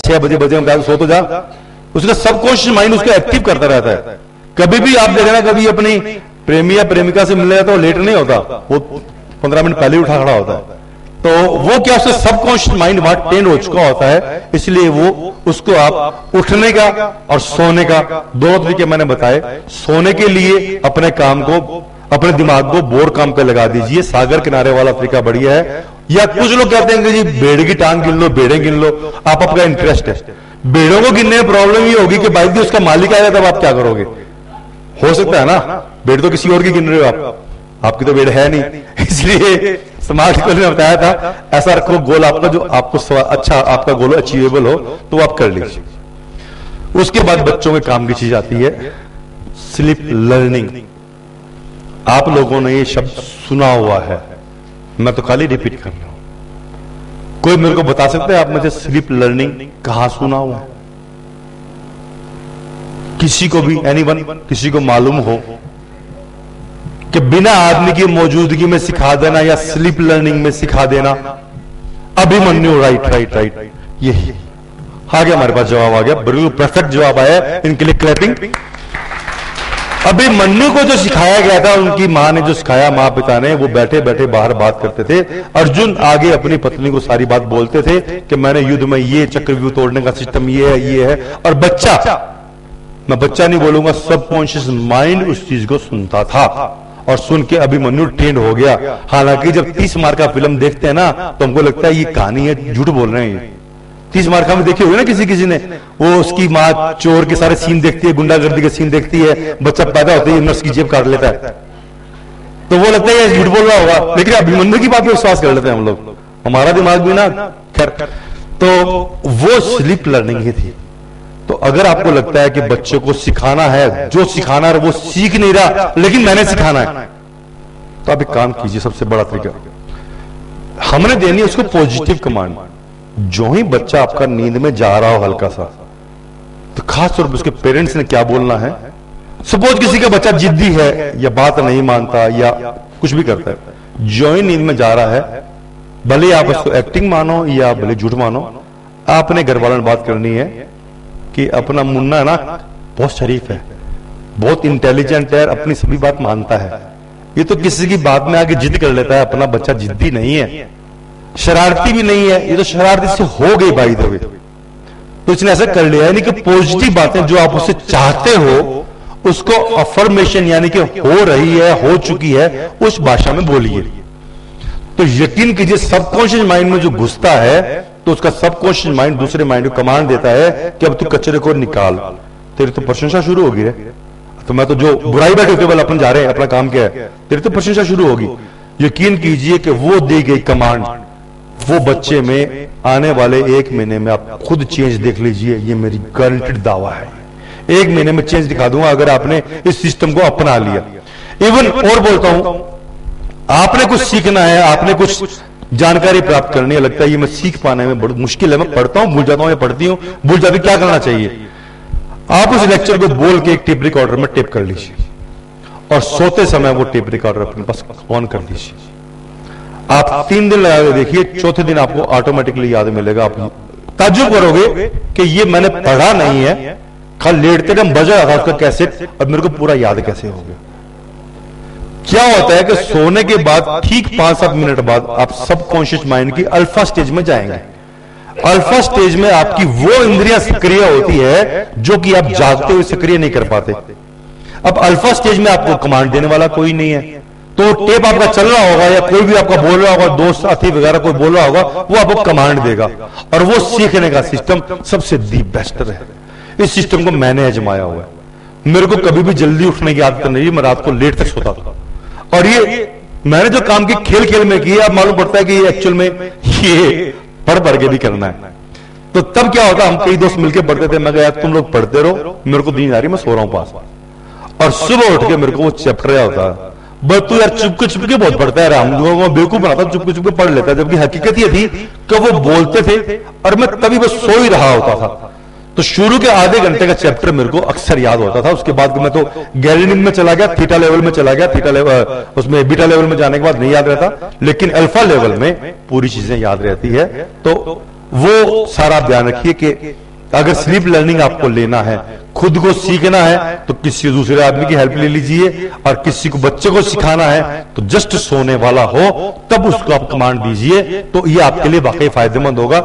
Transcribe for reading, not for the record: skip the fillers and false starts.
6 बजे में सो तो जा, उसका सबकॉन्शियस माइंड उसको एक्टिव करता रहता है। कभी भी आप देखना, कभी अपनी प्रेमी या प्रेमिका से मिलने तो लेट नहीं होता, वो 15 मिनट पहले उठा खड़ा होता है। तो वो क्या, उसका सबकॉन्शियस माइंड वहां ट्रेंड हो चुका होता है, इसलिए वो उसको आप उठने का और सोने का दोनों तरीके मैंने बताए। सोने के लिए अपने काम को, अपने दिमाग को बोर काम पे लगा दीजिए, सागर किनारे वाला तरीका बढ़िया है। या कुछ लोग कहते हैं कि जी भेड़ की टांग गिन लो, भेड़ें गिन लो, आप आपका इंटरेस्ट है। भेड़ों को गिनने में प्रॉब्लम ये होगी कि भाई उसका मालिक आएगा तब आप क्या करोगे, हो सकता है ना, भेड़ तो किसी और की गिन रहे हो आप, आपकी तो भेड़ है नहीं। इसलिए समाज को ने बताया था ऐसा रखो गोल आपका जो आपको अच्छा, आपका गोल अचीवेबल हो तो आप कर लीजिए। उसके बाद बच्चों के काम की चीज आती है स्लीप लर्निंग। आप लोगों ने ये शब्द सुना हुआ है, मैं तो खाली रिपीट कर रहा हूं। कोई मेरे को बता सकते हैं आप मुझे स्लीप लर्निंग कहां सुना हुआ है? किसी को भी, एनीवन, किसी को मालूम हो कि बिना आदमी की मौजूदगी में सिखा देना या स्लीप लर्निंग में सिखा देना? अभिमन्यु, राइट राइट राइट, यही आ गया हमारे पास, जवाब आ गया, बिल्कुल परफेक्ट जवाब आया, इनके लिए क्लैपिंग। अभिमन्यु को जो सिखाया गया था, उनकी मां ने जो सिखाया, मां पिता ने, वो बैठे बैठे बाहर बात करते थे। अर्जुन आगे अपनी पत्नी को सारी बात बोलते थे कि मैंने युद्ध में ये चक्रव्यूह तोड़ने का सिस्टम ये है। और बच्चा, मैं बच्चा नहीं बोलूंगा, सबकॉन्शियस माइंड उस चीज को सुनता था और सुन के अभिमन्यु ट्रेंड हो गया। हालांकि जब 30 मार का फिल्म देखते हैं ना तो हमको लगता है ये कहानी है, झूठ बोल रहे हैं। 30 मार का में देखे हुए ना किसी ने, वो उसकी माँ चोर के सारे सीन देखती है, गुंडागर्दी के सीन देखती है, बच्चा पैदा होते ही नर्स की जेब काट लेता है, तो वो लगता है ये झूठ बोल रहा होगा। लेकिन अभिमन्यु की बात पे विश्वास कर लेते हैं हम लोग, हमारा दिमाग भी ना, खैर। तो वो स्लीप लर्निंग ही थी। तो अगर आपको लगता है कि बच्चे को सिखाना है, जो सिखाना है वो सीख नहीं रहा लेकिन मैंने सिखाना है, तो आप एक काम कीजिए, सबसे बड़ा तरीका हमने देनी है उसको पॉजिटिव कमांड। जो ही बच्चा आपका नींद में जा रहा हो हल्का सा, तो खास तौर पर उसके पेरेंट्स ने क्या बोलना है। सपोज किसी का बच्चा जिद्दी है या बात नहीं मानता या कुछ भी करता है, जो ही नींद में जा रहा है, भले आप उसको एक्टिंग मानो या भले झूठ मानो, आपने घर वालों ने बात करनी है कि अपना मुन्ना है ना बहुत शरीफ है, बहुत इंटेलिजेंट है, अपनी सभी बात मानता है, ये तो किसी की बात में आके जिद कर लेता है। अपना बच्चा जिद्दी नहीं है, शरारती भी नहीं है, ये तो शरारती से हो गई बाई द वे, तो इसने ऐसा कर लिया। यानी कि पॉजिटिव बातें जो आप उससे चाहते हो उसको अफर्मेशन यानी कि हो रही है, हो चुकी है, उस भाषा में बोलिए। तो यकीन कीजिए सबकॉन्शियस माइंड में जो घुसता है तो उसका सबकॉन्शियस माइंड दूसरे माइंड को कमांड देता है कि अब तू कचरे को निकाल, तेरी तो प्रशंसा शुरू होगी रे, तो मैं तो जो बुराई बैठे केवल अपन जा रहे हैं, अपना काम क्या है, तेरी तो प्रशंसा शुरू होगी। यकीन कीजिए कि वो दी गई कमांड वो बच्चे में आने वाले 1 महीने में आप खुद चेंज देख लीजिए, ये मेरी गारंटेड दावा है। 1 महीने में चेंज दिखा दूंगा अगर आपने इस सिस्टम को अपना लिया। इवन और बोलता हूं, आपने कुछ सीखना है, आपने कुछ जानकारी प्राप्त करनी है, लगता है ये मैं सीख पाने में बहुत मुश्किल है, मैं पढ़ता हूं भूल जाता हूं या पढ़ती हूं भूल जाती, क्या करना चाहिए? आप उस लेक्चर को बोल के एक टेप रिकॉर्डर में टेप कर लीजिए और सोते समय वो टेप रिकॉर्डर अपने पास ऑन कर लीजिए। आप 3 दिन लगा के देखिए, चौथे दिन आपको ऑटोमेटिकली याद मिलेगा। आप ताज्जुब करोगे कि ये मैंने पढ़ा नहीं है, खाली लेटते टाइम बजा रहा था उसका कैसेट और मेरे को पूरा याद कैसे हो गया। क्या होता है कि सोने के बाद ठीक 5-7 मिनट बाद आप सबकॉन्शियस माइंड की अल्फा स्टेज में जाएंगे। अल्फा स्टेज में आपकी वो इंद्रियां सक्रिय होती है जो कि आप जागते हुए सक्रिय नहीं कर पाते। अब अल्फा स्टेज में आपको कमांड देने वाला कोई नहीं है, तो टेप आपका चल रहा होगा या कोई भी आपका बोल रहा होगा, दोस्त साथी वगैरह कोई बोल रहा होगा, वो आपको कमांड देगा और वो सीखने का सिस्टम सबसे दी बेस्ट है। इस सिस्टम को मैंने आजमाया हुआ है। मेरे को कभी भी जल्दी उठने की आदत नहीं, मैं रात को लेट तक सोता था और ये मैंने जो काम की खेल खेल में की, अब मालूम पड़ता है कि ये एक्चुअल में ये पढ़ पढ़ के भी करना है। तो तब क्या होता, हम कई दोस्त मिलकर पढ़ते थे, मैं कहा तुम लोग पढ़ते रहो, मेरे को नींद आ रही, मैं सो रहा हूं पास, और सुबह उठ के मेरे को वो चैप्टर याद होता है। बस तू यार चुपके बहुत पढ़ता है, हम लोगों को बेवकूफ बनाता, चुपके पढ़ लेता है, जबकि हकीकत ये थी कि वो बोलते थे और मैं तभी बस सो ही रहा होता था। तो शुरू के आधे घंटे का चैप्टर मेरे को अक्सर याद होता था, उसके बाद मैं तो गैलेनिंग में चला गया, थीटा लेवल में चला गया, थीटा लेवल उसमें बीटा लेवल में जाने के बाद नहीं याद रहता, लेकिन अल्फा लेवल में पूरी चीजें याद रहती है। तो वो सारा ध्यान रखिए कि अगर स्लीप लर्निंग आपको लेना है, खुद को सीखना है, तो किसी दूसरे आदमी की हेल्प ले लीजिए, और किसी को बच्चे को सिखाना है तो जस्ट सोने वाला हो तब उसको आप कमांड दीजिए, तो ये आपके लिए वाकई फायदेमंद होगा।